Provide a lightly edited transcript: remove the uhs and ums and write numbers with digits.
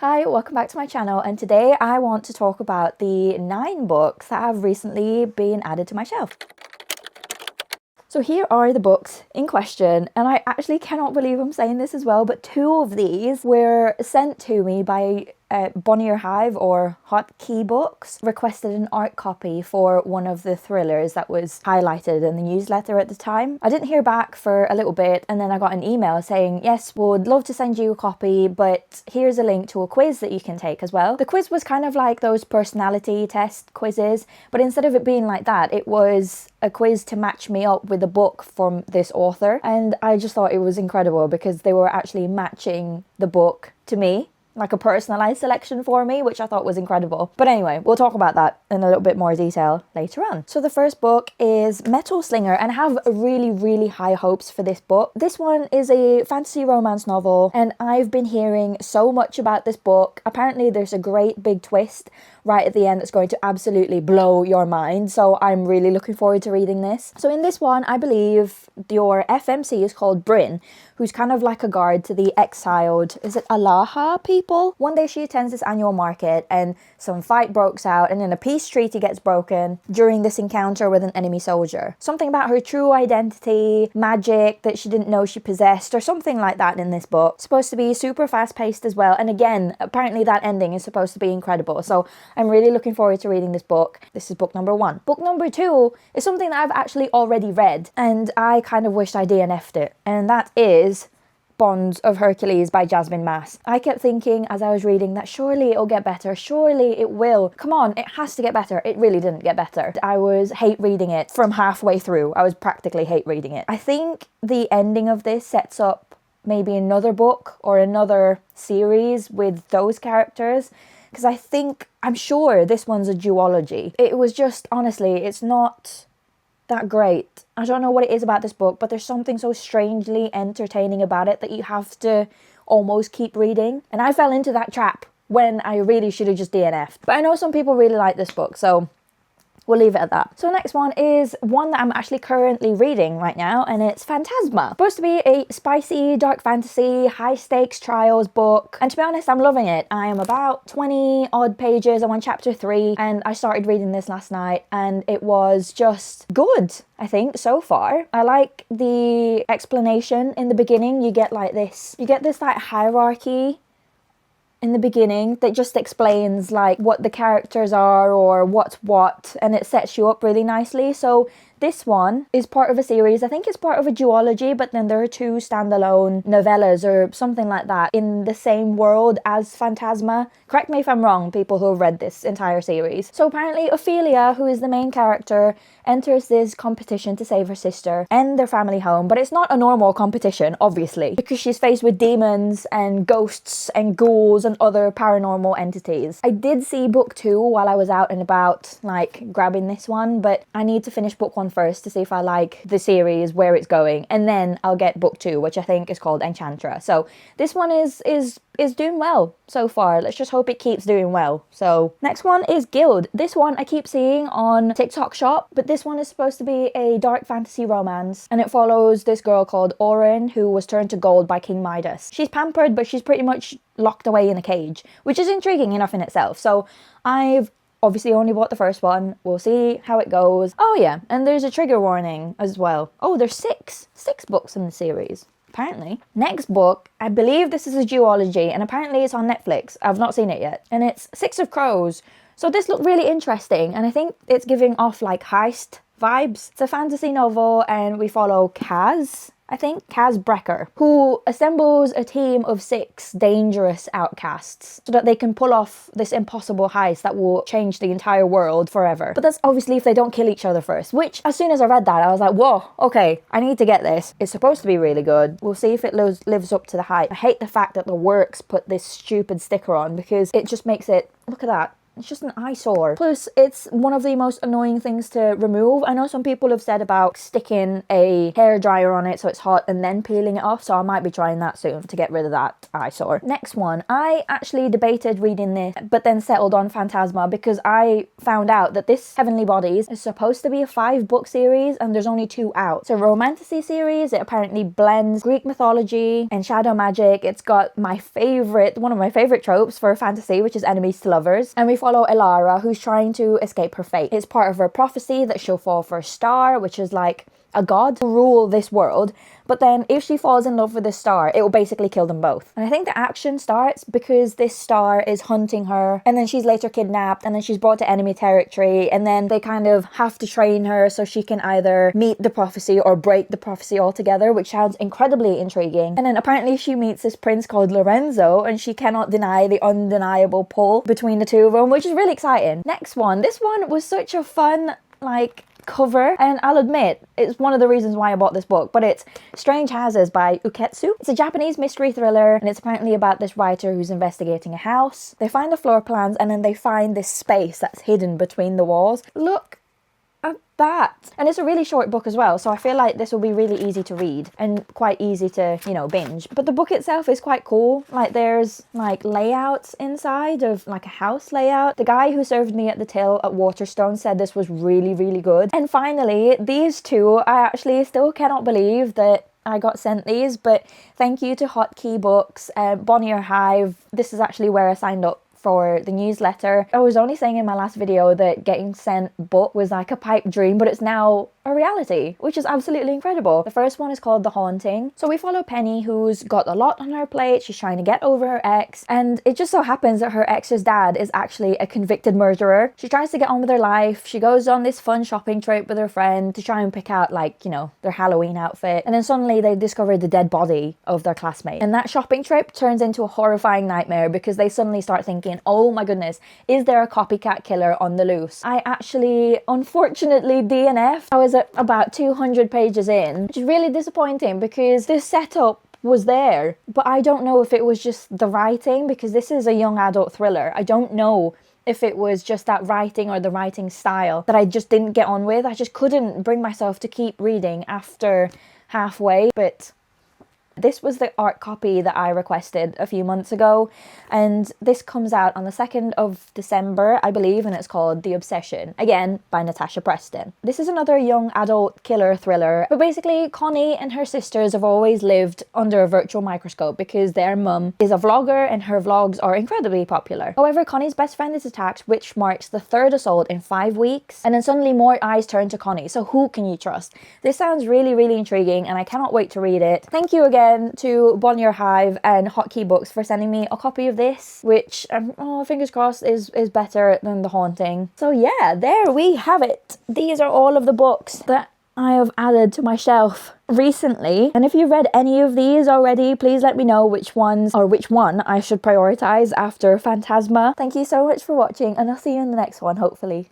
Hi, welcome back to my channel, and today I want to talk about the 9 books that have recently been added to my shelf. So here are the books in question, and I actually cannot believe I'm saying this as well, but 2 of these were sent to me by Bonnier Hive or Hotkey Books requested an art copy for one of the thrillers that was highlighted in the newsletter at the time. I didn't hear back for a little bit, and then I got an email saying, yes, would love to send you a copy, but here's a link to a quiz that you can take as well. The quiz was kind of like those personality test quizzes, but instead of it being like that, it was a quiz to match me up with a book from this author, and I just thought it was incredible because they were actually matching the book to me, like a personalized selection for me, which I thought was incredible. But anyway, we'll talk about that in a little bit more detail later on. So the first book is Metal Slinger, and I have really high hopes for this book. This one is a fantasy romance novel, and I've been hearing so much about this book. Apparently there's a great big twist right at the end that's going to absolutely blow your mind, so I'm really looking forward to reading this. So in this one, I believe your FMC is called Bryn, who's kind of like a guard to the exiled, is it Alaha people? One day she attends this annual market and some fight breaks out, and then a peace treaty gets broken during this encounter with an enemy soldier. Something about her true identity, magic that she didn't know she possessed, or something like that in this book. It's supposed to be super fast paced as well, and again, apparently that ending is supposed to be incredible, so I'm really looking forward to reading this book. This is book number 1. Book number 2 is something that I've actually already read, and I kind of wished I DNF'd it, and that is Bonds of Hercules by Jasmine Mass. I kept thinking as I was reading that surely it'll get better, surely it will. Come on, it has to get better. It really didn't get better. I was hate reading it from halfway through. I was practically hate reading it. I think the ending of this sets up maybe another book or another series with those characters, because I'm sure this one's a duology. It was just, honestly, it's not that great. I don't know what it is about this book, but there's something so strangely entertaining about it that you have to almost keep reading. And I fell into that trap when I really should have just DNF'd. But I know some people really like this book, so we'll leave it at that. So next one is one that I'm actually currently reading right now, and it's Phantasma. Supposed to be a spicy, dark fantasy, high stakes trials book. And to be honest, I'm loving it. I am about 20 odd pages. I'm on chapter 3, and I started reading this last night, and it was just good, I think, so far. I like the explanation in the beginning. You get this like hierarchy in the beginning that just explains like what the characters are or what's what, and it sets you up really nicely. So this one is part of a series. I think it's part of a duology, but then there are 2 standalone novellas or something like that in the same world as Phantasma. Correct me if I'm wrong, people who have read this entire series. So apparently Ophelia, who is the main character, enters this competition to save her sister and their family home, but it's not a normal competition, obviously, because she's faced with demons and ghosts and ghouls and other paranormal entities. I did see book 2 while I was out and about, like, grabbing this one, but I need to finish book 1 first to see if I like the series, where it's going, and then I'll get book 2, which I think is called Enchantra. So this one is doing well so far. Let's just hope it keeps doing well. So next one is Guild. This one I keep seeing on TikTok Shop, but this one is supposed to be a dark fantasy romance, and it follows this girl called Oren who was turned to gold by King Midas. She's pampered, but she's pretty much locked away in a cage, which is intriguing enough in itself. So I've obviously only bought the first one. We'll see how it goes. Oh yeah, and there's a trigger warning as well. Oh, there's 6 books in the series, apparently. Next book, I believe this is a duology, and apparently it's on Netflix. I've not seen it yet. And it's 6 of Crows. So this looked really interesting, and I think it's giving off like heist vibes. It's a fantasy novel, and we follow Kaz Brecker, who assembles a team of 6 dangerous outcasts so that they can pull off this impossible heist that will change the entire world forever. But that's obviously if they don't kill each other first, which as soon as I read that, I was like, whoa, okay, I need to get this. It's supposed to be really good. We'll see if it lives up to the hype. I hate the fact that the Works put this stupid sticker on, because it just makes it, look at that. it's just an eyesore. Plus, it's one of the most annoying things to remove. I know some people have said about sticking a hairdryer on it so it's hot and then peeling it off, so I might be trying that soon to get rid of that eyesore. Next one, I actually debated reading this, but then settled on Phantasma because I found out that this Heavenly Bodies is supposed to be a 5-book series and there's only 2 out. It's a romantasy series. It apparently blends Greek mythology and shadow magic. It's got one of my favorite tropes for fantasy, which is enemies to lovers. And we follow Elara, who's trying to escape her fate. It's part of her prophecy that she'll fall for a star, which is like a god to rule this world, but then if she falls in love with this star, it will basically kill them both. And I think the action starts because this star is hunting her, and then she's later kidnapped, and then she's brought to enemy territory, and then they kind of have to train her so she can either meet the prophecy or break the prophecy altogether, which sounds incredibly intriguing. And then apparently she meets this prince called Lorenzo, and she cannot deny the undeniable pull between the two of them, which is really exciting. Next one. This one was such a fun, cover, and I'll admit it's one of the reasons why I bought this book, but it's Strange Houses by Uketsu. It's a Japanese mystery thriller, and it's apparently about this writer who's investigating a house. They find the floor plans, and then they find this space that's hidden between the walls. Look at that. And it's a really short book as well, so I feel like this will be really easy to read and quite easy to, binge. But the book itself is quite cool. There's layouts inside of a house layout. The guy who served me at the till at Waterstone said this was really, really good. And finally, these two, I actually still cannot believe that I got sent these, but thank you to Hotkey Books, Bonnier Hive. This is actually where I signed up for the newsletter. I was only saying in my last video that getting sent book was like a pipe dream, but it's now a reality, which is absolutely incredible. The first one is called The Haunting. So we follow Penny, who's got a lot on her plate. She's trying to get over her ex, and it just so happens that her ex's dad is actually a convicted murderer. She tries to get on with her life. She goes on this fun shopping trip with her friend to try and pick out their Halloween outfit, and then suddenly they discover the dead body of their classmate, and that shopping trip turns into a horrifying nightmare because they suddenly start thinking, oh my goodness, is there a copycat killer on the loose? I actually, unfortunately, DNF. I was at about 200 pages in, which is really disappointing because the setup was there, but I don't know if it was just the writing, because this is a young adult thriller. I don't know if it was just that writing or the writing style that I just didn't get on with. I just couldn't bring myself to keep reading after halfway, but this was the art copy that I requested a few months ago, and this comes out on the 2nd of December, I believe, and it's called The Obsession, again by Natasha Preston. This is another young adult killer thriller, but basically Connie and her sisters have always lived under a virtual microscope because their mum is a vlogger and her vlogs are incredibly popular. However, Connie's best friend is attacked, which marks the 3rd assault in 5 weeks, and then suddenly more eyes turn to Connie, so who can you trust? This sounds really, really intriguing, and I cannot wait to read it. Thank you again to Bonnier Hive and Hotkey Books for sending me a copy of this, which, fingers crossed, is better than The Haunting. So yeah, there we have it. These are all of the books that I have added to my shelf recently, and if you've read any of these already, please let me know which ones or which one I should prioritize after Phantasma. Thank you so much for watching, and I'll see you in the next one, hopefully.